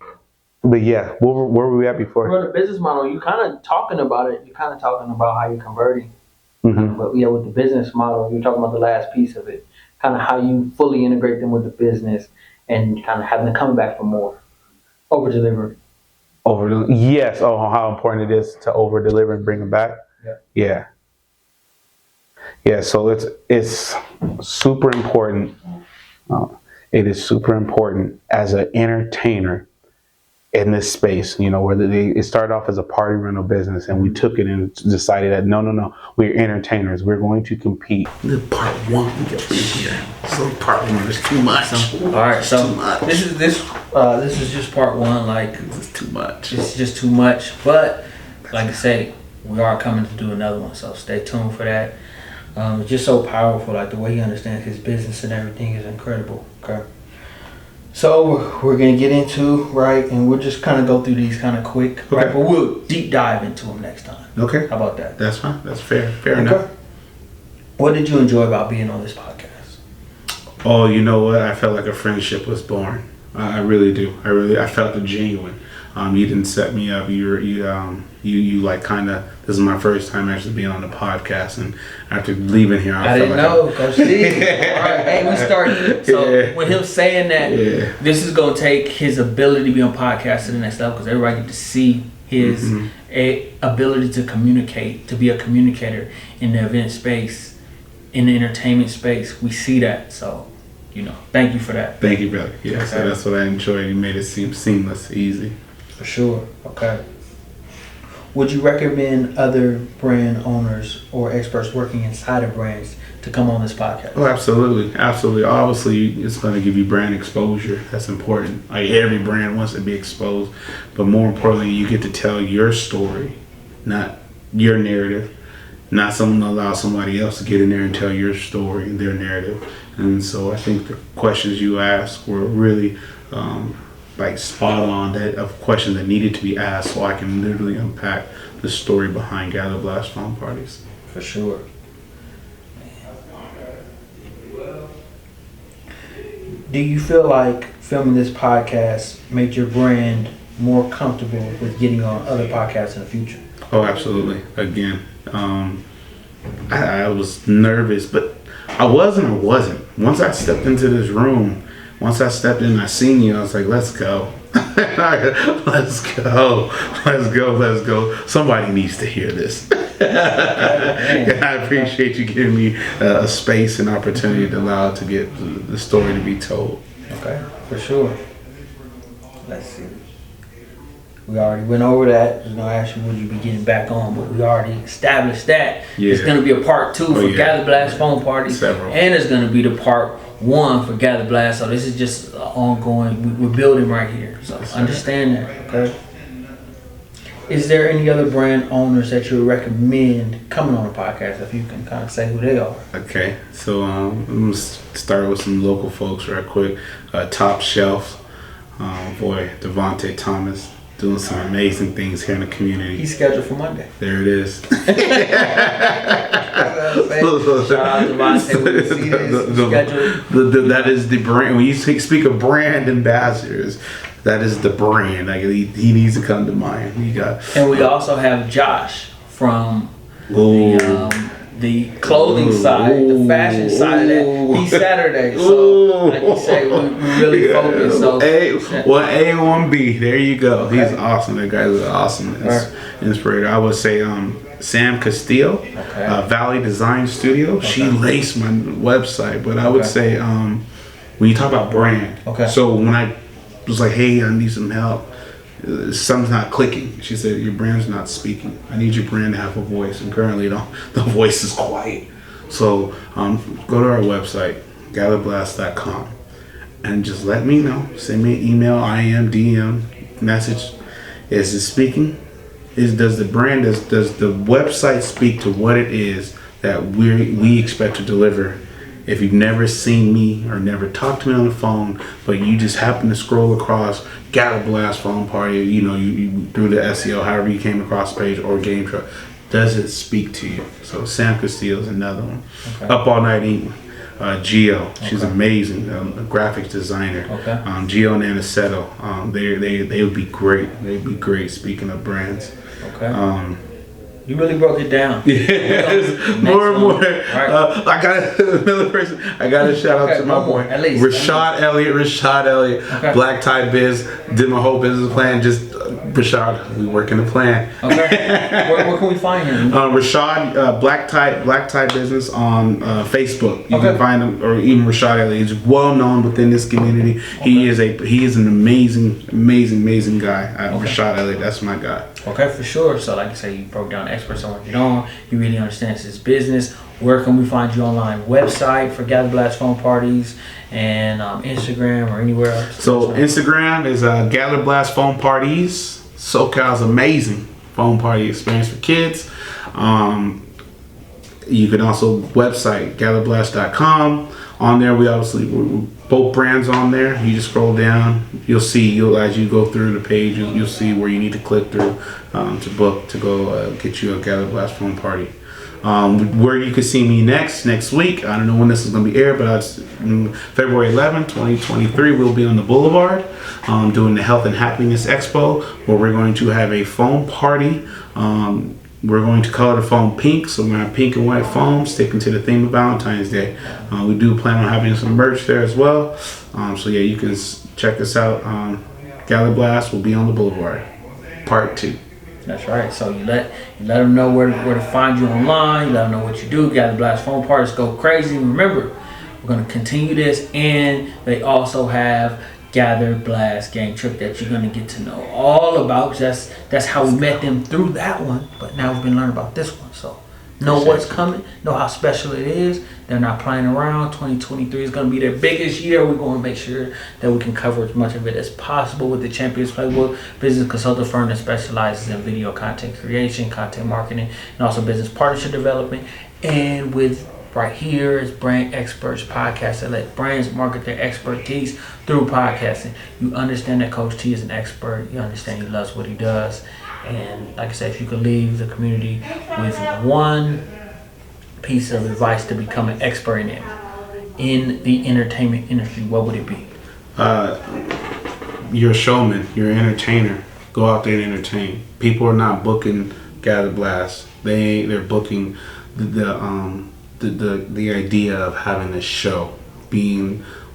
Speaker 1: But yeah, where were we at before?
Speaker 2: Well, the business model, you kind of talking about it. You're kind of talking about how you're converting. Mm-hmm. But yeah, with the business model, you're talking about the last piece of it. Kind of how you fully integrate them with the business and kind of having them come back for more. Over delivery.
Speaker 1: Yes. Oh, how important it is to over deliver and bring them back. Yeah. So it's super important. It is super important as an entertainer. in this space, you know, where it started off as a party rental business, and we took it and decided that no, we're entertainers. We're going to compete.
Speaker 3: This is part one. We get here. So part one is too much.
Speaker 2: All right, so this is just part one. Like,
Speaker 3: This is too much.
Speaker 2: it's just too much. But like I say, we are coming to do another one, so stay tuned for that. It's just so powerful. Like the way he understands his business and everything is incredible. Okay. So we're gonna get into and we'll just kind of go through these kind of quick, right? But we'll deep dive into them next time.
Speaker 3: Okay.
Speaker 2: How about that?
Speaker 3: That's fine. That's fair. Fair enough.
Speaker 2: What did you enjoy about being on this podcast?
Speaker 3: Oh, you know what? I felt like a friendship was born. I really do. I felt it genuine. You didn't set me up. You like kind of. This is my first time actually being on the podcast, and after leaving here,
Speaker 2: I didn't know. Coach C. All right, hey, we started. So with him saying that, this is gonna take his ability to be on podcast to the next level, because everybody get to see his ability to communicate, to be a communicator in the event space, in the entertainment space. We see that, so thank you for that.
Speaker 3: Thank you, brother. Yeah,
Speaker 2: Okay.
Speaker 3: so that's what I enjoyed. You made it seem seamless, easy.
Speaker 2: For sure. Okay. Would you recommend other brand owners or experts working inside of brands to come on this podcast?
Speaker 3: Oh, absolutely. Absolutely. Obviously, it's going to give you brand exposure. That's important. Like, every brand wants to be exposed. But more importantly, you get to tell your story, not your narrative. Not someone to allow somebody else to get in there and tell your story and their narrative. And so I think the questions you asked were really spot on, that of questions that needed to be asked, so I can literally unpack the story behind Gather Blast phone parties.
Speaker 2: For sure. Do you feel like filming this podcast made your brand more comfortable with getting on other podcasts in the future?
Speaker 3: Oh, absolutely. Again, I was nervous, but I wasn't. Once I stepped into this room, once I stepped in, I seen you, I was like, let's go. Let's go. Somebody needs to hear this. I appreciate you giving me a space and opportunity to allow it to get the story to be told.
Speaker 2: Okay, for sure. Let's see. We already went over that. There's no ask you would you be getting back on, but we already established that.
Speaker 3: Yeah.
Speaker 2: It's going to be a part 2 for Gather Blast phone parties.
Speaker 3: Several.
Speaker 2: And it's going to be the part 1 for Gather Blast. So this is just ongoing. We're building right here. So understand that, okay? Is there any other brand owners that you would recommend coming on the podcast, if you can kind of say who they are?
Speaker 3: Okay, so I'm going to start with some local folks right quick. Top Shelf, boy, Devontae Thomas, doing some amazing things here in the community.
Speaker 2: He's scheduled for Monday.
Speaker 3: There it is.
Speaker 2: Shout out to Devontae. When you see this, scheduled.
Speaker 3: That is the brand. When you speak of brand ambassadors, that is the brand. Like, he needs to come to mind.
Speaker 2: And we also have Josh from the clothing side, the fashion side of that. He's Saturday, so like you say, we really focus. So
Speaker 3: A on B. There you go. Okay. He's awesome. That guy's an awesome inspirator. I would say Sam Castillo, Valley Design Studio. Okay. She laced my website, but I would say when you talk about brand. Okay. So when I was like, hey, I need some help, something's not clicking. She said, your brand's not speaking. I need your brand to have a voice, and currently the voice is quiet. So go to our website, gatherblast.com, and just let me know. Send me an email, IM, DM, message. Is it speaking? Does the website speak to what it is that we expect to deliver? If you've never seen me or never talked to me on the phone, but you just happen to scroll across Gather Blast phone party, you through the SEO, however you came across the page, or Game Truck, does it speak to you? So Sam Castillo is another one. Okay. Up All Night Eating, Gio, she's amazing, a graphics designer. Okay. Gio and Aniceto, they would be great. They'd be great. Speaking of brands, okay.
Speaker 2: You really broke it down.
Speaker 3: Yes, more and more.
Speaker 2: Right.
Speaker 3: I got another person. I got to shout out to my boy,
Speaker 2: at least.
Speaker 3: Rashad Elliott.
Speaker 2: Okay.
Speaker 3: Black Tie Biz. Did my whole business plan. Just Rashad, we working the plan.
Speaker 2: Okay. Where can we find him?
Speaker 3: Rashad, Black Tie Business on Facebook. You
Speaker 2: Okay.
Speaker 3: can find him, or even Rashad Elliott. He's well known within this community.
Speaker 2: Okay.
Speaker 3: He is an amazing guy. Rashad Elliott, that's my guy.
Speaker 2: Okay, for sure. So like I say, you broke down experts on what you're doing. You really understand this business. Where can we find you online? Website for Gather Blast phone parties and Instagram or anywhere else?
Speaker 3: So Instagram is Gather Blast Phone Parties. SoCal's amazing phone party experience for kids. You can also website gatherblast.com. On there, we both brands on there. You just scroll down, you'll see. As you go through the page, you'll see where you need to click through to book to go get you a Gather Blast phone party. Where you can see me next week. I don't know when this is going to be aired, but February 11th, 2023, we'll be on the Boulevard doing the Health and Happiness Expo, where we're going to have a foam party. We're going to color the foam pink, so we're going to have pink and white foam, sticking to the theme of Valentine's Day. We do plan on having some merch there as well. So yeah, you can check us out. Gather Blast will be on the Boulevard, part 2.
Speaker 2: That's right. So you let them know where to find you online. You let them know what you do. Gather Blast phone parties go crazy. Remember, we're going to continue this, and they also have Gather Blast gang trip that you're going to get to know all about. That's how we met them through that one, but now we've been learning about this one. So know what's coming, know how special it is. They're not playing around. 2023 is going to be their biggest year. We're going to make sure that we can cover as much of it as possible with the Champions Playbook, business consulting firm that specializes in video content creation, content marketing, and also business partnership development. And with right here is Brand Experts Podcast that let brands market their expertise through podcasting. You understand that Coach T is an expert. You understand he loves what he does. And like I said, if you could leave the community with one piece of advice to become an expert in the entertainment industry, what would it be?
Speaker 3: You're a showman. You're an entertainer. Go out there and entertain. People are not booking Gather Blast. They're booking the idea of having a show,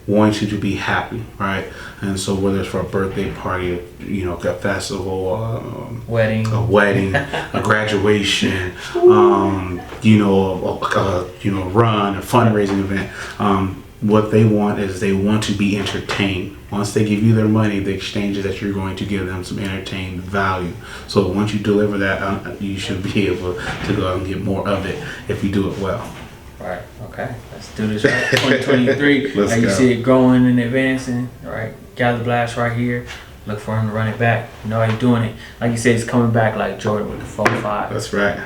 Speaker 3: wanting you to be happy, right? And so whether it's for a birthday party, a festival, a wedding, a graduation, run, a fundraising event, what they want is they want to be entertained. Once they give you their money, the exchange is that you're going to give them some entertained value. So once you deliver that, you should be able to go out and get more of it if you do it well.
Speaker 2: Right. Okay. Let's do this. Right. 2023.
Speaker 3: Let's
Speaker 2: you
Speaker 3: go.
Speaker 2: see it growing and advancing. All right. Gather Blast right here. Look for him to run it back. You know how he's doing it. Like you said, he's coming back like Jordan with the 4-5.
Speaker 3: That's right.